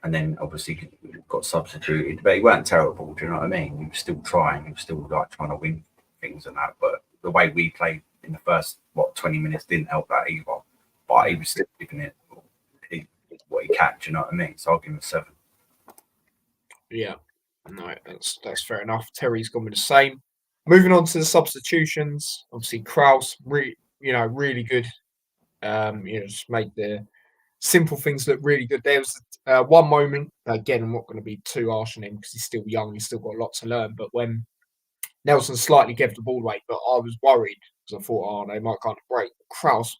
then obviously got substituted. But he weren't terrible. Do you know what I mean? He was still trying. He was still trying to win things and that. But the way we played in the first 20 minutes didn't help that either. But he was still giving it what he can. Do you know what I mean? So I'll give him a 7. Yeah, no, that's fair enough. Terry's gone with the same. Moving on to the substitutions, obviously Kraus, really good. Just made the simple things look really good. There was one moment, again, I'm not going to be too harsh on him because he's still young, he's still got a lot to learn. But when Nelson slightly gave the ball away, but I was worried because I thought, they might kind of break. Kraus,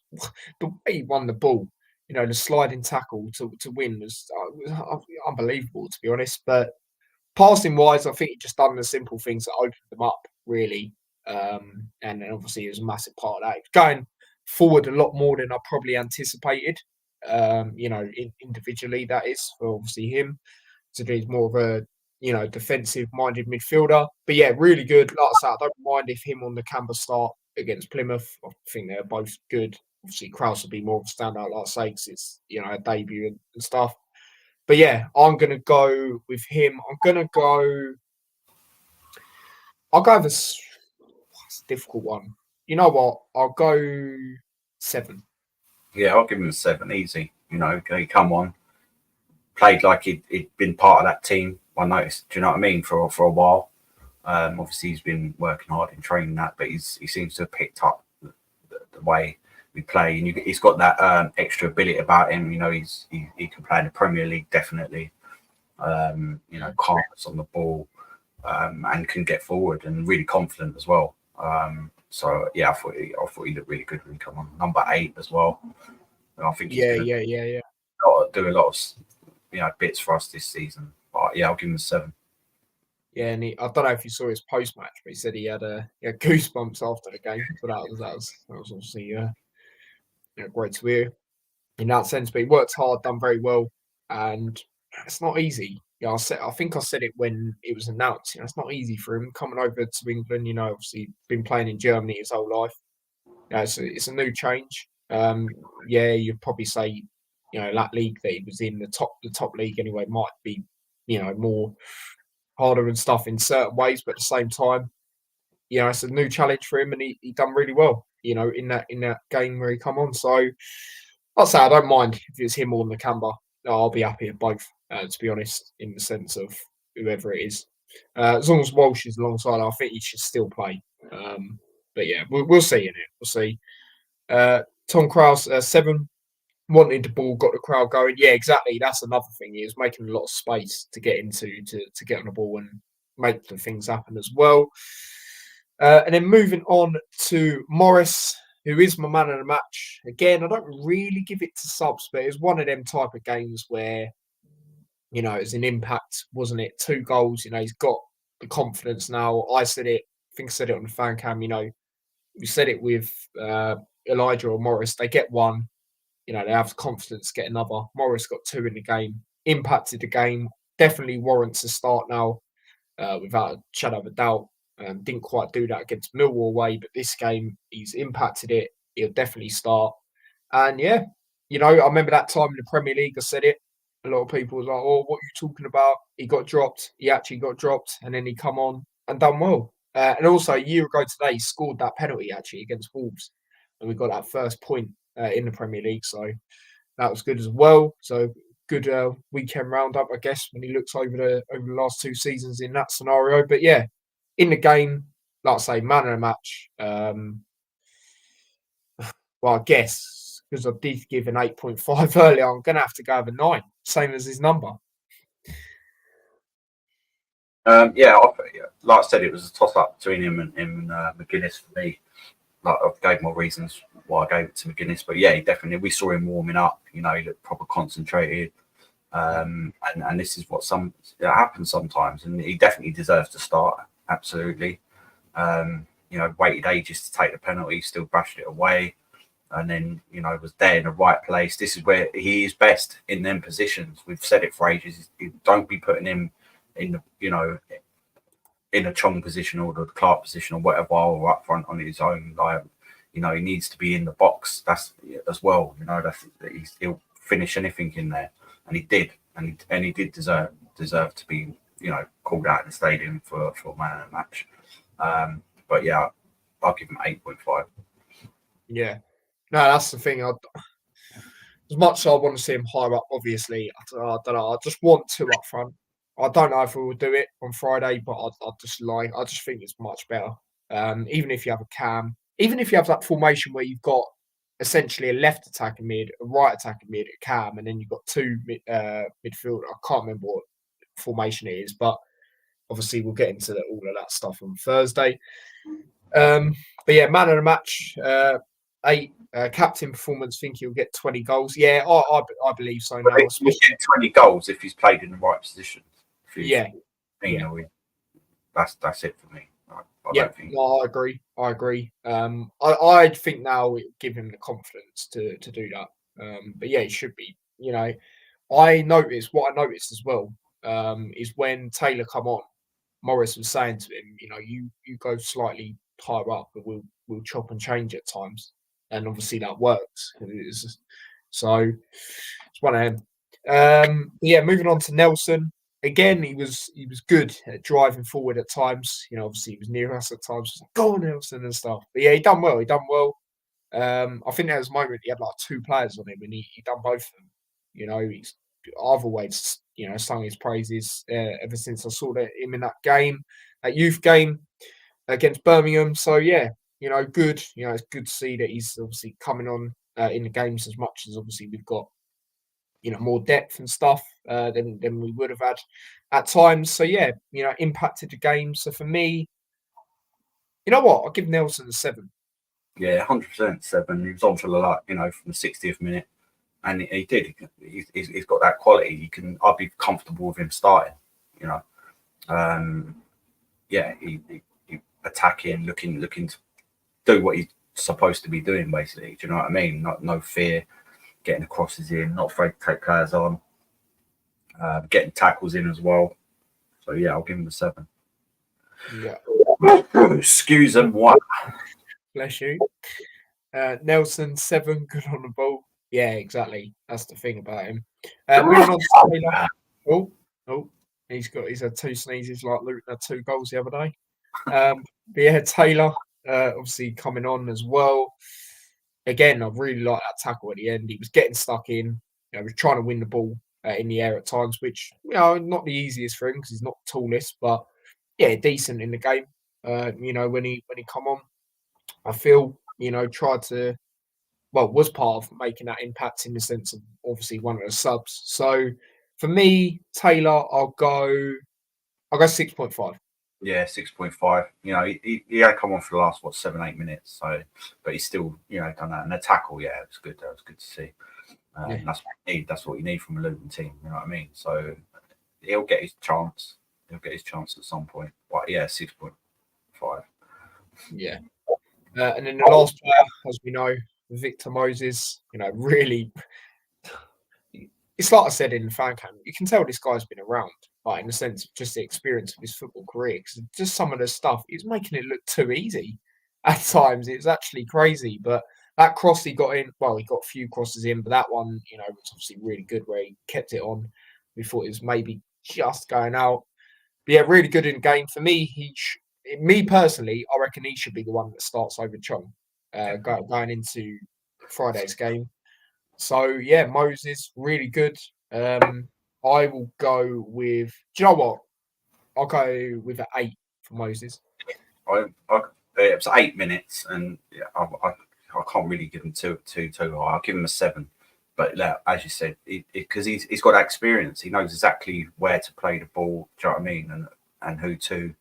the way he won the ball, the sliding tackle to win was unbelievable, to be honest. But passing wise, I think he just done the simple things that opened them up, really. And then obviously it was a massive part of that. Going forward a lot more than I probably anticipated, individually, that is, for obviously him. So he's more of a, defensive minded midfielder. But yeah, really good. Like I said, I don't mind if him on the Canberra start against Plymouth. I think they're both good. Obviously, Kraus will be more of a standout, like I say, because it's, a debut and stuff. But yeah, I'm going to go with him. I'll go with it's a difficult one. You know what? I'll go 7. Yeah, I'll give him a 7. Easy. He come on, played like he'd been part of that team. I noticed. Do you know what I mean? For a while. Obviously, he's been working hard in training that, but he seems to have picked up the way we play, and he's got that extra ability about him. He can play in the Premier League definitely. Calmness on the ball, and can get forward and really confident as well. So yeah, I thought he looked really good when he come on. Number 8 as well. And I think he's Yeah. do a lot of bits for us this season. But yeah, I'll give him a 7. Yeah, and I don't know if you saw his post match, but he said he had goosebumps after the game. So that was obviously great to hear in that sense. But he worked hard, done very well, and it's not easy. Yeah, I think I said it when it was announced. It's not easy for him coming over to England. Obviously been playing in Germany his whole life. It's a new change. Yeah, you'd probably say, that league that he was in, the top league anyway, might be, more harder and stuff in certain ways, but at the same time, it's a new challenge for him, and he done really well, in that game where he come on. So I'll say I don't mind if it's him or Nakamba. I'll be happy at both, to be honest, in the sense of whoever it is. As long as Walsh is alongside, I think he should still play. But yeah, we'll see in it. We'll see. Tom Krause, 7, wanted the ball, got the crowd going. Yeah, exactly. That's another thing. He was making a lot of space to get into, to get on the ball and make the things happen as well. And then moving on to Morris, who is my man of the match. Again, I don't really give it to subs, but it's one of them type of games where, it's an impact, wasn't it? 2 goals, he's got the confidence now. I said it, I think I said it on the fan cam, we said it with Elijah or Morris. They get 1, they have the confidence to get another. Morris got 2 in the game, impacted the game, definitely warrants a start now, without a shadow of a doubt. Didn't quite do that against Millwall away, but this game, he's impacted it. He'll definitely start. And yeah, I remember that time in the Premier League, I said it. A lot of people was like, oh, what are you talking about? He got dropped. He actually got dropped, and then he come on and done well. And also, a year ago today, he scored that penalty, actually, against Wolves. And we got that first point in the Premier League. So that was good as well. So good weekend roundup, I guess, when he looks over the last 2 seasons in that scenario. But yeah, in the game, like I say, man of the match. Well, I guess because I did give an 8.5 earlier, I'm going to have to go with a 9, same as his number. Yeah, like I said, it was a toss-up between him and McGuinness for me. Like, I gave more reasons why I gave it to McGuinness, but yeah, we saw him warming up. He looked proper concentrated, and this is what happens sometimes, and he definitely deserves to start. Absolutely, waited ages to take the penalty, still bashed it away, and then was there in the right place. This is where he is best, in them positions. We've said it for ages. Don't be putting him in the in a Chong position or the Clark position or whatever, or up front on his own. Like, he needs to be in the box. That's as well. He'll finish anything in there, and he did, and he did deserve to be called out in the stadium for man of the match. But yeah, I'll give him 8.5. Yeah, no, that's the thing. As much as I want to see him higher up, obviously, I don't know. I just want 2 up front. I don't know if we will do it on Friday, but I just think it's much better. Even if you have a cam, even if you have that formation where you've got essentially a left attacking mid, a right attacking mid, a cam, and then you've got 2 midfielder. I can't remember what formation it is, but obviously we'll get into all of that stuff on Thursday. But yeah, man of the match, 8. Captain performance, think he'll get 20 goals. Yeah, I believe so now. He'll get 20 goals if he's played in the right position. Yeah. That's it for me. I agree. I think now it give him the confidence to do that. But yeah, it should be. What I noticed as well is when Taylor come on, Morris was saying to him, you go slightly higher up, but we'll chop and change at times, and obviously that works. So it's one of them. Yeah, moving on to Nelson. Again, he was good at driving forward at times. Obviously he was near us at times. Like, go on, Nelson and stuff. But yeah, he done well. I think there was a moment he had like 2 players on him, and he done both of them. I've always sung his praises ever since I saw him in that youth game against Birmingham. So yeah, good. It's good to see that he's obviously coming on in the games as much as obviously we've got more depth and stuff than we would have had at times. So yeah, impacted the game. So for me, you know what? I'll give Nelson a 7. Yeah, 100% 7. He was on for from the 60th minute, and he did. He's got that quality. I'd be comfortable with him starting. yeah, he attacking, looking to do what he's supposed to be doing, basically. Do you know what I mean? No fear, getting the crosses in, not afraid to take players on, getting tackles in as well. So yeah, I'll give him a 7. Yeah, Excuse him, what? bless you. Nelson 7, good on the ball. Yeah, exactly. That's the thing about him. Moving on to Taylor. Oh, oh, he's had 2 sneezes like Luton had 2 goals the other day. But yeah, Taylor obviously coming on as well. Again, I really like that tackle at the end. He was getting stuck in. He was trying to win the ball in the air at times, which not the easiest for him because he's not the tallest, but yeah, decent in the game. When he come on, I feel tried to was part of making that impact in the sense of obviously one of the subs. So for me, Taylor, I'll go 6.5. Yeah, 6.5. He had come on for the last 7-8 minutes. So, but he's still done that. And the tackle, yeah, it was good. That was good to see. Yeah. That's what you need. That's what you need from a Luton team. You know what I mean? So he'll get his chance. He'll get his chance at some point. But yeah, 6.5. Yeah. And then the last player, as we know, Victor Moses, really, it's like I said in the fan camp, you can tell this guy's been around, like in the sense of just the experience of his football career, because just some of the stuff, he's making it look too easy at times. It's actually crazy. But that cross he got in, well, he got a few crosses in, but that one, was obviously really good where he kept it on. We thought it was maybe just going out. But yeah, really good in game. For me, me personally, I reckon he should be the one that starts over Chong going into Friday's game. So yeah, Moses really good. I will go with. Do you know what? I'll go with an 8 for Moses. It was 8 minutes, and yeah, I can't really give him too high. I'll give him a 7. But as you said, because he's got that experience, he knows exactly where to play the ball. Do you know what I mean? And who to,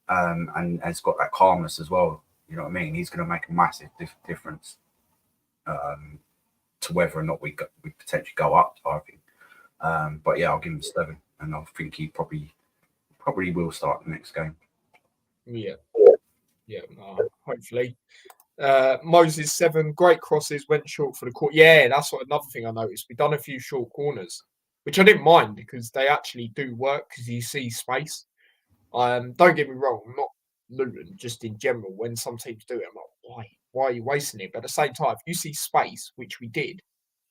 and has got that calmness as well. You know what I mean? He's going to make a massive difference to whether or not we potentially go up. I think. But yeah, I'll give him a 7, and I think he probably will start the next game. Yeah, hopefully. Moses 7, great crosses, went short for the corner. Yeah, that's another thing I noticed. We've done a few short corners, which I didn't mind because they actually do work because you see space. Don't get me wrong, I'm not Luton, just in general. When some teams do it, I'm like, why are you wasting it? But at the same time, if you see space, which we did,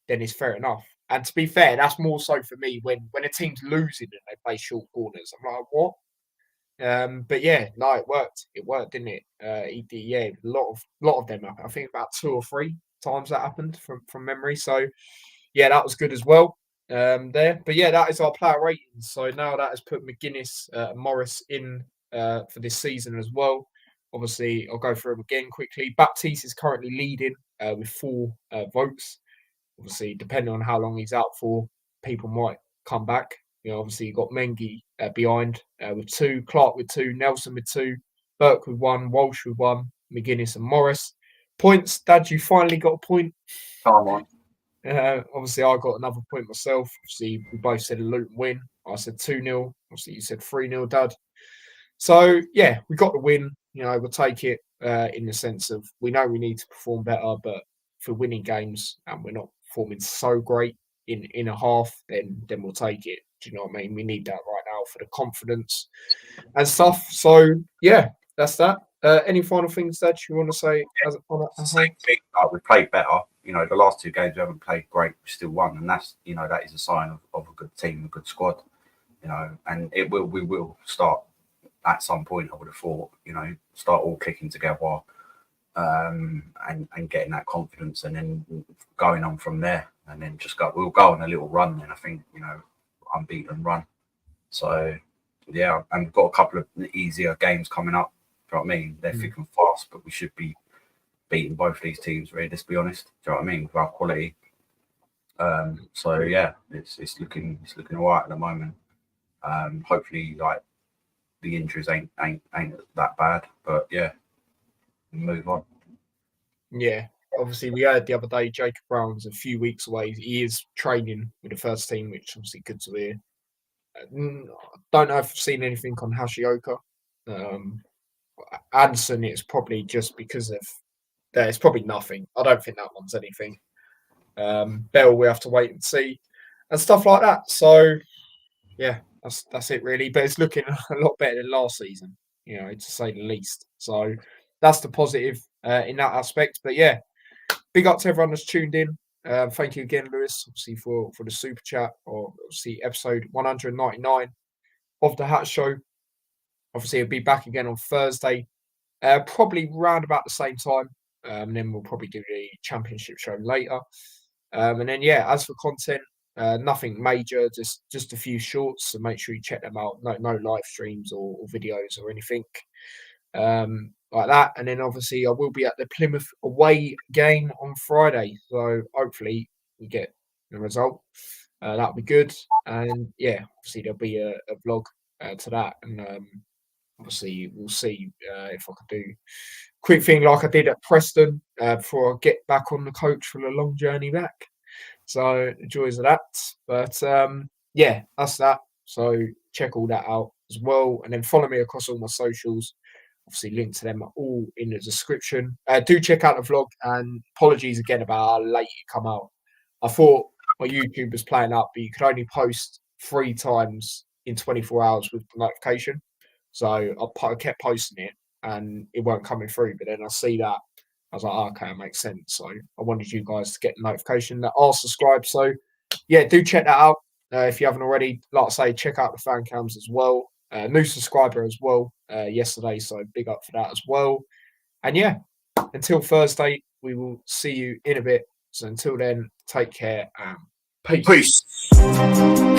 then it's fair enough. And to be fair, that's more so for me when a team's losing and they play short corners. I'm like, what? But yeah, no, it worked. It worked, didn't it? He did, yeah, a lot of them. I think about 2 or 3 times that happened from memory. So yeah, that was good as well. There, but yeah, that is our player ratings. So now that has put McGuinness, Morris in for this season as well. Obviously, I'll go through them again quickly. Baptiste is currently leading with 4 votes. Obviously, depending on how long he's out for, people might come back. Obviously, you've got Mengi behind with 2, Clark with 2, Nelson with 2, Burke with 1, Walsh with 1, McGuinness and Morris. Points, Dad, you finally got a point. Come on. Obviously, I got another point myself. Obviously, we both said a Luton win. I said 2-0. Obviously, you said 3-0, Dad. So, yeah, we got the win. We'll take it in the sense of we know we need to perform better, but for winning games and we're not performing so great in a half, then we'll take it. Do you know what I mean? We need that right now for the confidence and stuff. So, yeah, that's that. Any final things that you want to say? Same thing. We played better. The last 2 games we haven't played great. We still won, and that's that is a sign of a good team, a good squad. And we will start at some point. I would have thought. Start all clicking together, and getting that confidence, and then going on from there, and then we'll go on a little run. Then I think unbeaten run. So yeah, and we've got a couple of easier games coming up. Do you know what I mean? They're thick and fast, but we should be beating both these teams, really, let's be honest. Do you know what I mean? With our quality. So yeah, it's looking all right at the moment. Hopefully, like the injuries ain't that bad, but yeah, move on. Yeah, obviously we heard the other day Jacob Brown's a few weeks away. He is training with the first team, which is obviously good to hear. Don't know if I've seen anything on Hashioka. Anderson, it's probably just because of it's probably nothing. I don't think that one's anything. Bell, we have to wait and see, and stuff like that. So yeah, that's it really. But it's looking a lot better than last season, to say the least. So that's the positive in that aspect. But yeah, big up to everyone that's tuned in. Thank you again, Lewis, obviously for the super chat, or obviously episode 199 of the Hat Show. Obviously, it'll be back again on Thursday, probably round about the same time. And then we'll probably do the championship show later. And then yeah, as for content, nothing major, just a few shorts. So make sure you check them out. No live streams or videos or anything like that. And then obviously I will be at the Plymouth away game on Friday. So hopefully we get the result. That'll be good. And yeah, obviously there'll be a vlog to that. And obviously we'll see if I can do quick thing like I did at Preston before I get back on the coach for the long journey back. So the joys of that. But yeah, that's that. So check all that out as well. And then follow me across all my socials. Obviously, link to them are all in the description. Do check out the vlog. And apologies again about how late it come out. I thought my YouTube was playing up, but you could only post 3 times in 24 hours with the notification. So I kept posting it and it weren't coming through. But then I see that. I was like, oh, okay, it makes sense. So I wanted you guys to get the notification that are subscribed. So yeah, do check that out. If you haven't already, like I say, check out the fan cams as well. New subscriber as well yesterday. So big up for that as well. And yeah, until Thursday, we will see you in a bit. So until then, take care and peace. Peace.